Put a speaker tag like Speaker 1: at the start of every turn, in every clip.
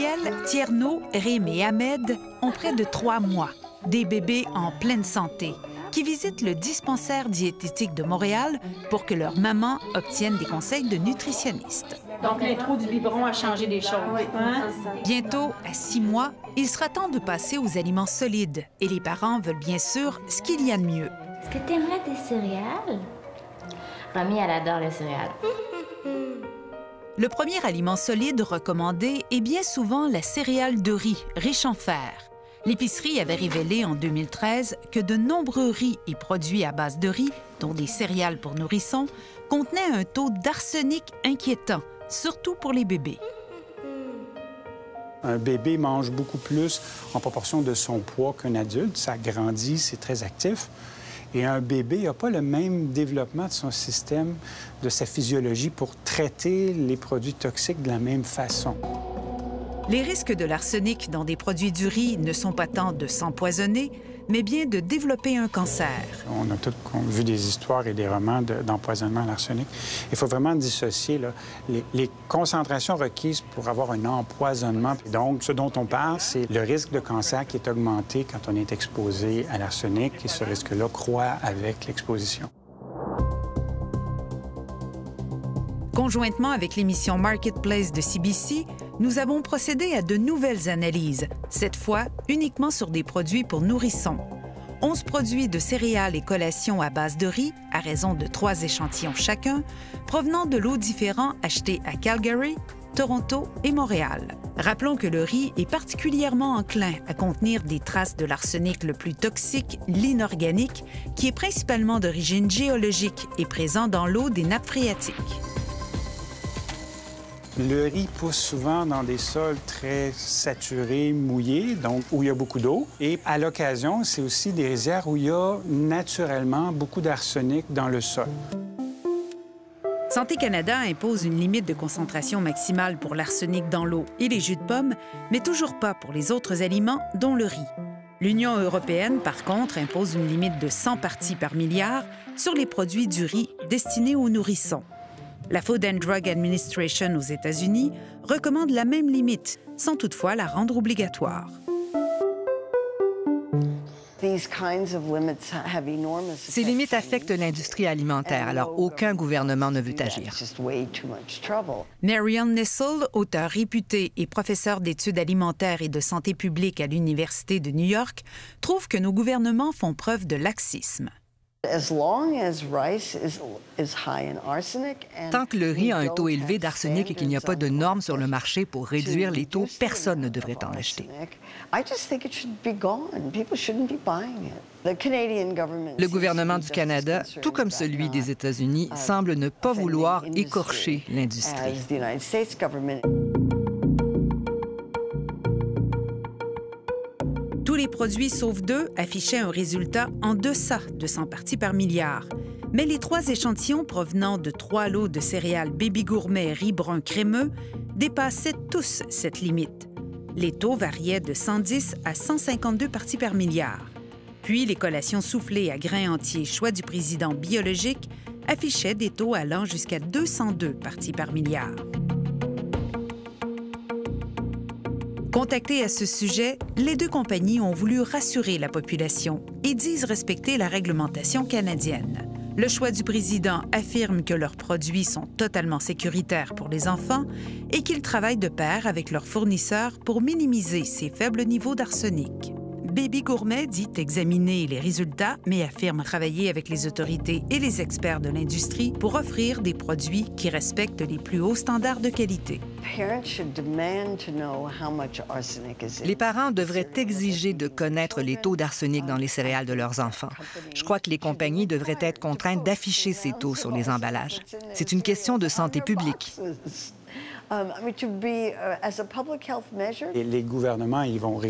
Speaker 1: Gabriel, Tierno, Rim et Ahmed ont près de 3 mois, des bébés en pleine santé, qui visitent le dispensaire diététique de Montréal pour que leur maman obtienne des conseils de nutritionniste.
Speaker 2: Donc, l'intro du biberon a changé des choses. Hein?
Speaker 1: Bientôt, à 6 mois, il sera temps de passer aux aliments solides et les parents veulent bien sûr ce qu'il y a de mieux.
Speaker 3: Est-ce que tu aimerais des céréales? Mamie, elle adore les céréales.
Speaker 1: Le premier aliment solide recommandé est bien souvent la céréale de riz, riche en fer. L'épicerie avait révélé en 2013 que de nombreux riz et produits à base de riz, dont des céréales pour nourrissons, contenaient un taux d'arsenic inquiétant, surtout pour les bébés.
Speaker 4: Un bébé mange beaucoup plus en proportion de son poids qu'un adulte. Ça grandit, c'est très actif. Et un bébé n'a pas le même développement de son système, de sa physiologie pour traiter les produits toxiques de la même façon.
Speaker 1: Les risques de l'arsenic dans des produits du riz ne sont pas tant de s'empoisonner, mais bien de développer un cancer. On
Speaker 4: a tous vu des histoires et des romans d'empoisonnement à l'arsenic. Il faut vraiment dissocier là, les concentrations requises pour avoir un empoisonnement. Donc, ce dont on parle, c'est le risque de cancer qui est augmenté quand on est exposé à l'arsenic, et ce risque-là croît avec l'exposition.
Speaker 1: Conjointement avec l'émission Marketplace de CBC, nous avons procédé à de nouvelles analyses, cette fois uniquement sur des produits pour nourrissons. 11 produits de céréales et collations à base de riz, à raison de 3 échantillons chacun, provenant de lots différents achetés à Calgary, Toronto et Montréal. Rappelons que le riz est particulièrement enclin à contenir des traces de l'arsenic le plus toxique, l'inorganique, qui est principalement d'origine géologique et présent dans l'eau des nappes phréatiques.
Speaker 4: Le riz pousse souvent dans des sols très saturés, mouillés, donc où il y a beaucoup d'eau. Et à l'occasion, c'est aussi des rizières où il y a naturellement beaucoup d'arsenic dans le sol.
Speaker 1: Santé Canada impose une limite de concentration maximale pour l'arsenic dans l'eau et les jus de pommes, mais toujours pas pour les autres aliments, dont le riz. L'Union européenne, par contre, impose une limite de 100 parties par milliard sur les produits du riz destinés aux nourrissons. La Food and Drug Administration aux États-Unis recommande la même limite, sans toutefois la rendre obligatoire.
Speaker 5: Ces limites affectent l'industrie alimentaire, alors aucun gouvernement ne veut agir.
Speaker 1: Marion Nissel, auteure réputée et professeure d'études alimentaires et de santé publique à l'Université de New York, trouve que nos gouvernements font preuve de laxisme.
Speaker 5: Tant que le riz a un taux élevé d'arsenic et qu'il n'y a pas de normes sur le marché pour réduire les taux, personne ne devrait en acheter. Le gouvernement du Canada, tout comme celui des États-Unis, semble ne pas vouloir écorcher l'industrie.
Speaker 1: Tous les produits sauf 2 affichaient un résultat en deçà de 100 parties par milliard. Mais les 3 échantillons provenant de 3 lots de céréales Baby Gourmet riz brun crémeux dépassaient tous cette limite. Les taux variaient de 110 à 152 parties par milliard. Puis les collations soufflées à grains entiers choix du président biologique affichaient des taux allant jusqu'à 202 parties par milliard. Contactés à ce sujet, les 2 compagnies ont voulu rassurer la population et disent respecter la réglementation canadienne. Le choix du président affirme que leurs produits sont totalement sécuritaires pour les enfants et qu'ils travaillent de pair avec leurs fournisseurs pour minimiser ces faibles niveaux d'arsenic. Baby Gourmet dit examiner les résultats, mais affirme travailler avec les autorités et les experts de l'industrie pour offrir des produits qui respectent les plus hauts standards de qualité.
Speaker 5: Les parents devraient exiger de connaître les taux d'arsenic dans les céréales de leurs enfants. Je crois que les compagnies devraient être contraintes d'afficher ces taux sur les emballages. C'est une question de santé publique.
Speaker 4: Et les gouvernements, ils vont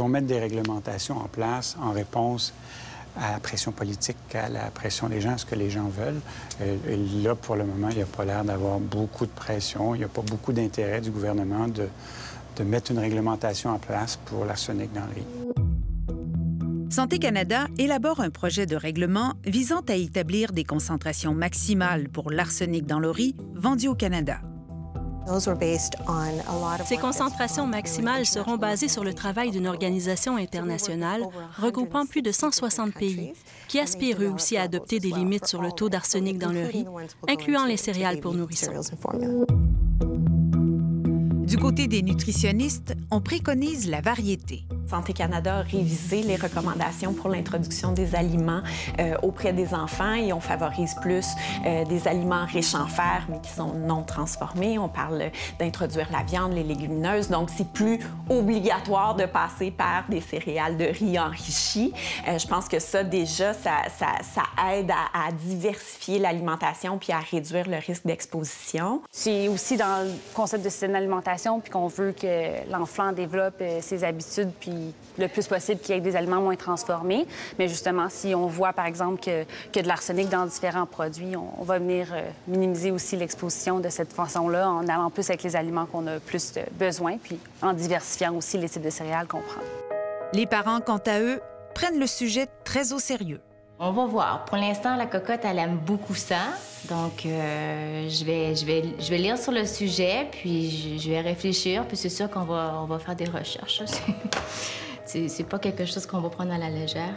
Speaker 4: mettre des réglementations en place en réponse à la pression politique, à la pression des gens, à ce que les gens veulent. Et là, pour le moment, il n'y a pas l'air d'avoir beaucoup de pression. Il n'y a pas beaucoup d'intérêt du gouvernement de mettre une réglementation en place pour l'arsenic dans le riz.
Speaker 1: Santé Canada élabore un projet de règlement visant à établir des concentrations maximales pour l'arsenic dans le riz vendu au Canada.
Speaker 2: Ces concentrations maximales seront basées sur le travail d'une organisation internationale regroupant plus de 160 pays qui aspirent eux aussi à adopter des limites sur le taux d'arsenic dans le riz, incluant les céréales pour nourrissons.
Speaker 1: Du côté des nutritionnistes, on préconise la variété.
Speaker 6: Santé Canada a révisé les recommandations pour l'introduction des aliments auprès des enfants et on favorise plus des aliments riches en fer, mais qui sont non transformés. On parle d'introduire la viande, les légumineuses, donc c'est plus obligatoire de passer par des céréales de riz enrichies. Je pense que ça, déjà, ça aide à diversifier l'alimentation puis à réduire le risque d'exposition.
Speaker 7: C'est aussi dans le concept de système d'alimentation, puis qu'on veut que l'enfant développe ses habitudes, puis le plus possible qu'il y ait des aliments moins transformés. Mais justement, si on voit, par exemple, que de l'arsenic dans différents produits, on va venir minimiser aussi l'exposition de cette façon-là en allant plus avec les aliments qu'on a plus besoin, puis en diversifiant aussi les types de céréales qu'on prend.
Speaker 1: Les parents, quant à eux, prennent le sujet très au sérieux.
Speaker 3: On va voir. Pour l'instant, la cocotte, elle aime beaucoup ça. Donc, je vais lire sur le sujet, puis je vais réfléchir, puis c'est sûr qu'on va faire des recherches. C'est pas quelque chose qu'on va prendre à la légère.